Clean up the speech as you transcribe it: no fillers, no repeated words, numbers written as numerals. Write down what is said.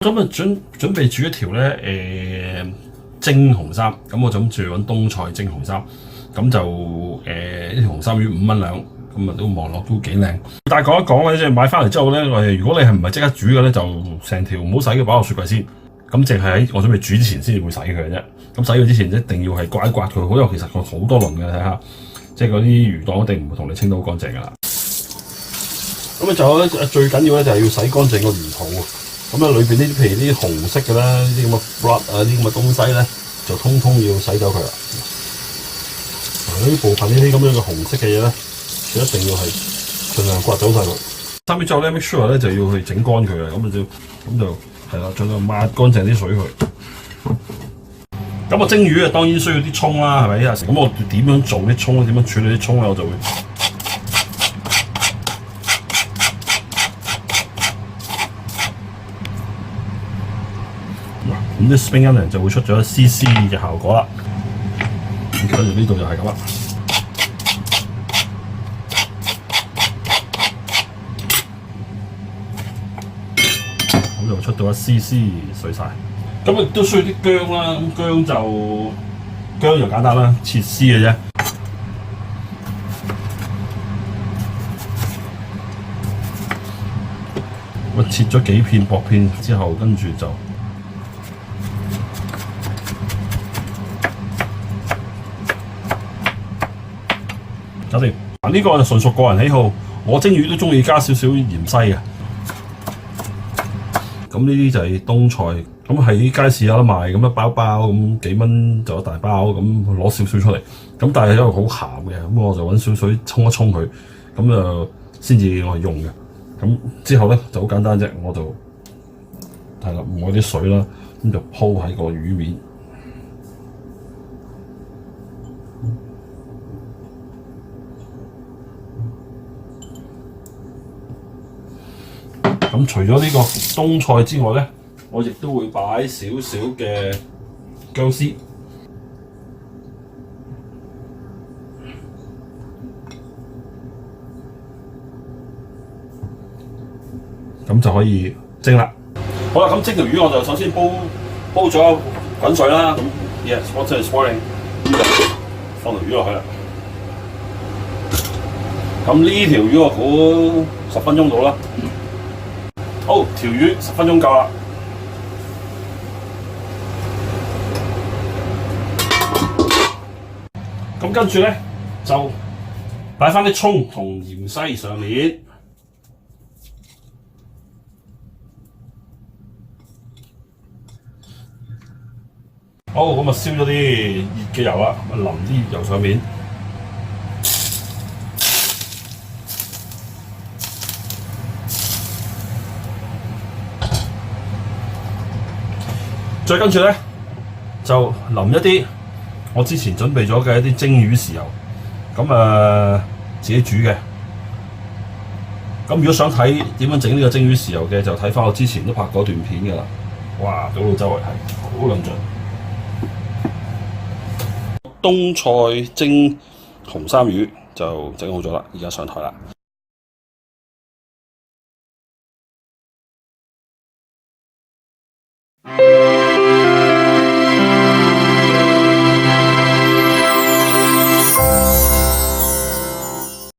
咁啊準備煮一條咧蒸紅衫，咁我就諗住揾東菜蒸紅衫，咁就呢條紅衫魚5蚊兩，咁啊都望落都幾靚。但係講一講咧，即係買翻嚟之後咧，如果你係唔係即刻煮嘅咧，就成條唔好洗嘅擺落雪櫃先。咁淨係喺我準備煮之前先至會洗佢嘅啫。咁洗佢之前一定要係刮一刮佢，因為其實佢好多鱗嘅，睇下，即係嗰啲魚檔一定唔會同你清到好乾淨噶啦。咁啊就咧最緊要咧就係要洗乾淨個魚肚。咁啊，裏邊呢啲譬如呢啲紅色嘅啦，呢啲咁嘅 blood 啊，呢啲咁嘅東西咧，就通通要洗走佢啦。呢部分呢啲咁樣嘅紅色嘅嘢咧，就一定要係盡量刮走晒佢。三秒之後咧 ，make sure 咧就要去整乾佢啊，咁就係啦，盡量抹乾淨啲水佢。咁我蒸魚啊，當然需要啲葱啦，係咪啊？咁我點樣做啲葱咧？點樣處理啲葱咧？我就會。咁啲 spring onion 就會出咗一絲絲嘅效果啦。跟住呢度就係咁啦。咁就出到一絲絲碎晒。咁亦都需要啲薑啦。咁薑就簡單啦，切絲嘅啫。我切咗幾片薄片之後，跟住就。搞掂，呢個就純屬個人喜好。我蒸魚都中意加少少芫茜嘅。咁呢啲就係東菜，咁喺街市有得賣，咁一包包咁幾蚊就一大包，咁攞少少出嚟。咁但係因為好鹹嘅，咁我就揾少水沖一沖佢，咁就先至我用嘅。咁之後咧就好簡單啫，我就係啦，唔愛啲水啦，咁就鋪喺個魚面。咁除咗呢個東菜之外咧，我亦都會擺少少嘅薑絲，咁就可以蒸啦。好啦，咁蒸條魚我就首先煲咗滾水啦。咁 yes water is boiling， 咁就放條魚落去啦。咁呢條魚我估10分鐘到啦。好，條魚10分鐘夠啦。咁跟住咧就擺翻啲葱同芫茜上面。好，咁啊燒咗啲熱嘅油啦，咁啊淋啲油上面。再跟住咧，就淋一啲我之前準備咗嘅一啲蒸魚豉油，咁自己煮嘅。咁如果想睇點樣整呢個蒸魚豉油嘅，就睇翻我之前都拍過段片㗎啦。哇，倒到周圍係好論盡。東菜蒸紅衫魚就整好咗啦，而家上台啦。